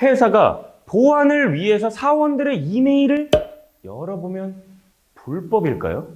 회사가 보안을 위해서 사원들의 이메일을 열어보면 불법일까요?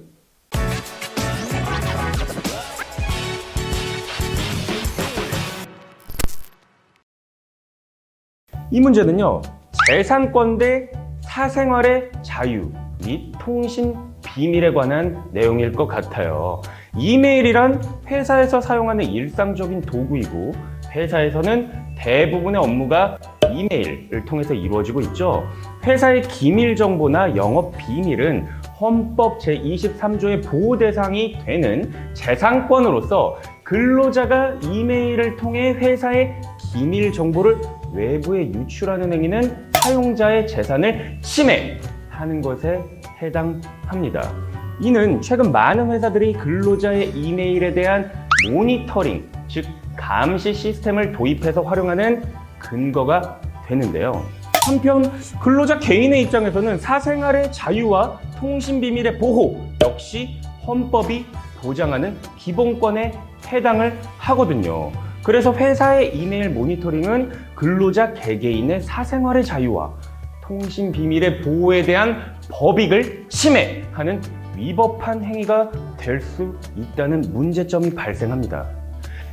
이 문제는요, 재산권 대 사생활의 자유 및 통신 비밀에 관한 내용일 것 같아요. 이메일이란 회사에서 사용하는 일상적인 도구이고, 회사에서는 대부분의 업무가 이메일을 통해서 이루어지고 있죠. 회사의 기밀 정보나 영업 비밀은 헌법 제23조의 보호 대상이 되는 재산권으로서 근로자가 이메일을 통해 회사의 기밀 정보를 외부에 유출하는 행위는 사용자의 재산을 침해하는 것에 해당합니다. 이는 최근 많은 회사들이 근로자의 이메일에 대한 모니터링, 즉 감시 시스템을 도입해서 활용하는 근거가 되는데요. 한편 근로자 개인의 입장에서는 사생활의 자유와 통신 비밀의 보호 역시 헌법이 보장하는 기본권에 해당을 하거든요. 그래서 회사의 이메일 모니터링은 근로자 개개인의 사생활의 자유와 통신 비밀의 보호에 대한 법익을 침해하는 위법한 행위가 될 수 있다는 문제점이 발생합니다.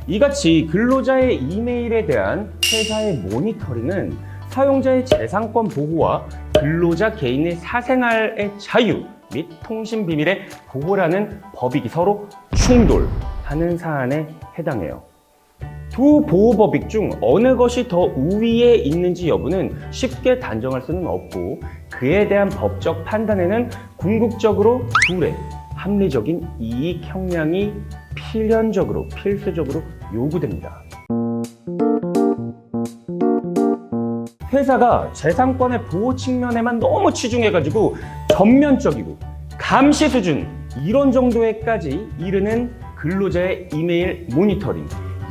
이같이 근로자의 이메일에 대한 회사의 모니터링은 사용자의 재산권 보호와 근로자 개인의 사생활의 자유 및 통신 비밀의 보호라는 법익이 서로 충돌하는 사안에 해당해요. 두 보호법익 중 어느 것이 더 우위에 있는지 여부는 쉽게 단정할 수는 없고, 그에 대한 법적 판단에는 궁극적으로 둘의 합리적인 이익 형량이 필수적으로 요구됩니다. 회사가 재산권의 보호 측면에만 너무 치중해가지고 전면적이고 감시 수준 이런 정도에까지 이르는 근로자의 이메일 모니터링,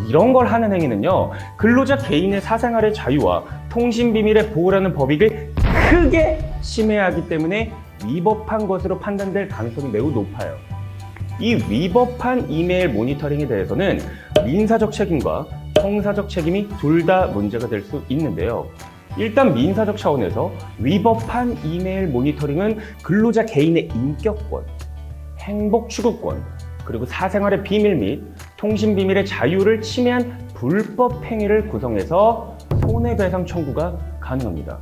이런 걸 하는 행위는요, 근로자 개인의 사생활의 자유와 통신 비밀의 보호라는 법익을 크게 침해하기 때문에 위법한 것으로 판단될 가능성이 매우 높아요. 이 위법한 이메일 모니터링에 대해서는 민사적 책임과 형사적 책임이 둘 다 문제가 될 수 있는데요. 일단 민사적 차원에서 위법한 이메일 모니터링은 근로자 개인의 인격권, 행복 추구권, 그리고 사생활의 비밀 및 통신 비밀의 자유를 침해한 불법 행위를 구성해서 손해배상 청구가 가능합니다.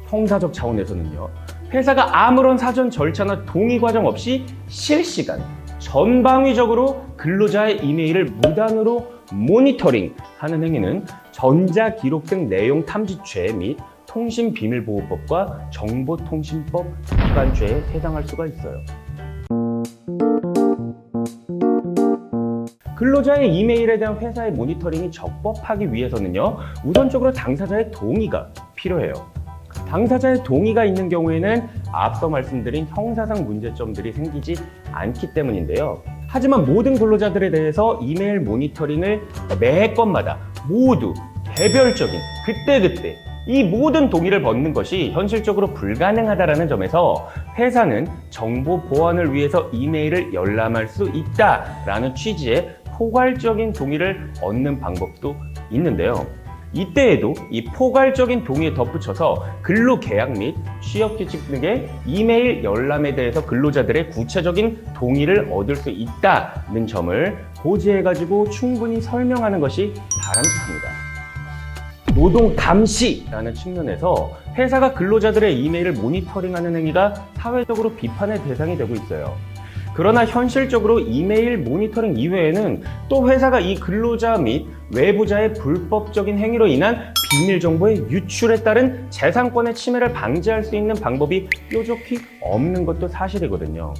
형사적 차원에서는요, 회사가 아무런 사전 절차나 동의 과정 없이 실시간, 전방위적으로 근로자의 이메일을 무단으로 모니터링하는 행위는 전자기록 등 내용 탐지죄 및 통신비밀보호법과 정보통신법 위반죄에 해당할 수가 있어요. 근로자의 이메일에 대한 회사의 모니터링이 적법하기 위해서는요, 우선적으로 당사자의 동의가 필요해요. 당사자의 동의가 있는 경우에는 앞서 말씀드린 형사상 문제점들이 생기지 않기 때문인데요. 하지만 모든 근로자들에 대해서 이메일 모니터링을 매 건마다 모두 개별적인 그때그때 이 모든 동의를 받는 것이 현실적으로 불가능하다는 점에서 회사는 정보 보안을 위해서 이메일을 열람할 수 있다라는 취지의 포괄적인 동의를 얻는 방법도 있는데요. 이때에도 이 포괄적인 동의에 덧붙여서 근로계약 및 취업규칙 등의 이메일 열람에 대해서 근로자들의 구체적인 동의를 얻을 수 있다는 점을 고지해가지고 충분히 설명하는 것이 바람직합니다. 노동 감시라는 측면에서 회사가 근로자들의 이메일을 모니터링하는 행위가 사회적으로 비판의 대상이 되고 있어요. 그러나 현실적으로 이메일 모니터링 이외에는 또 회사가 이 근로자 및 외부자의 불법적인 행위로 인한 비밀 정보의 유출에 따른 재산권의 침해를 방지할 수 있는 방법이 뾰족히 없는 것도 사실이거든요.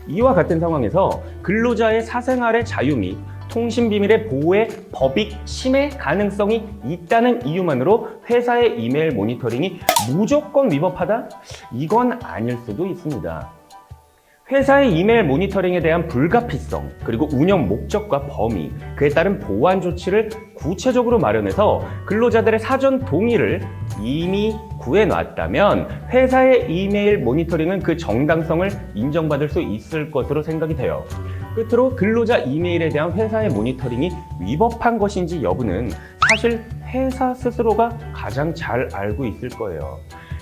이와 같은 상황에서 근로자의 사생활의 자유 및 통신 비밀의 보호의 법익 침해 가능성이 있다는 이유만으로 회사의 이메일 모니터링이 무조건 위법하다? 이건 아닐 수도 있습니다. 회사의 이메일 모니터링에 대한 불가피성, 그리고 운영 목적과 범위, 그에 따른 보안 조치를 구체적으로 마련해서 근로자들의 사전 동의를 이미 구해놨다면 회사의 이메일 모니터링은 그 정당성을 인정받을 수 있을 것으로 생각이 돼요. 끝으로 근로자 이메일에 대한 회사의 모니터링이 위법한 것인지 여부는 사실 회사 스스로가 가장 잘 알고 있을 거예요.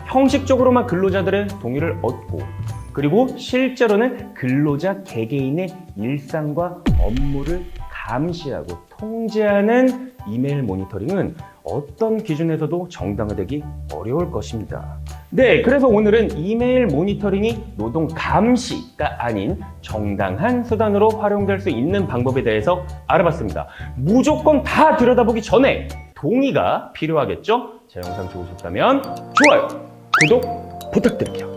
형식적으로만 근로자들의 동의를 얻고 그리고 실제로는 근로자 개개인의 일상과 업무를 감시하고 통제하는 이메일 모니터링은 어떤 기준에서도 정당화되기 어려울 것입니다. 네, 그래서 오늘은 이메일 모니터링이 노동 감시가 아닌 정당한 수단으로 활용될 수 있는 방법에 대해서 알아봤습니다. 무조건 다 들여다보기 전에 동의가 필요하겠죠? 제 영상 좋으셨다면 좋아요, 구독 부탁드릴게요.